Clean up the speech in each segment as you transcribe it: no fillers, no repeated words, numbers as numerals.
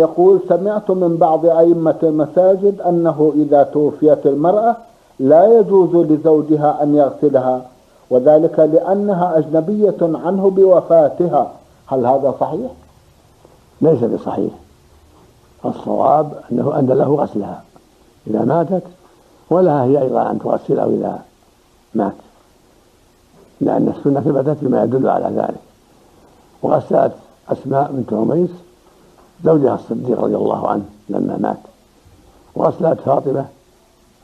يقول: سمعت من بعض أئمة المساجد أنه إذا توفيت المرأة لا يجوز لزوجها أن يغسلها، وذلك لأنها أجنبية عنه بوفاتها، هل هذا صحيح؟ ليس بصحيح. الصواب أن له غسلها إذا ماتت، ولها هي أيضا أن تغسله إذا مات، لأن السنة ثبتت بما يدل على ذلك. وغسلت أسماء بنت عميس زوجها الصديق رضي الله عنه لما مات، وغسلت فاطمة،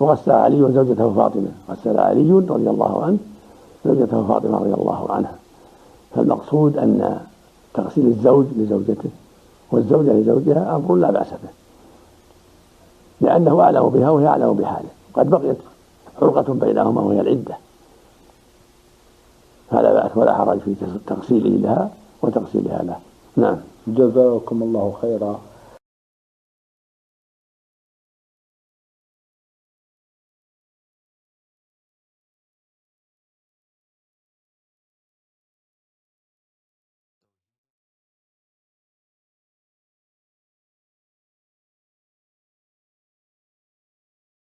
وغسل علي وزوجته فاطمة، غسل علي رضي الله عنه زوجته فاطمة رضي الله عنها. فالمقصود أن تغسيل الزوج لزوجته والزوجة لزوجها أمر لا بأس به، لأنه أعلم بها وهي أعلم بحاله، قد بقيت حرقة بينهما وهي العدة، فلا بأس ولا حرج في تغسيله لها وتغسيلها له. نعم. جزاكم الله خيرا.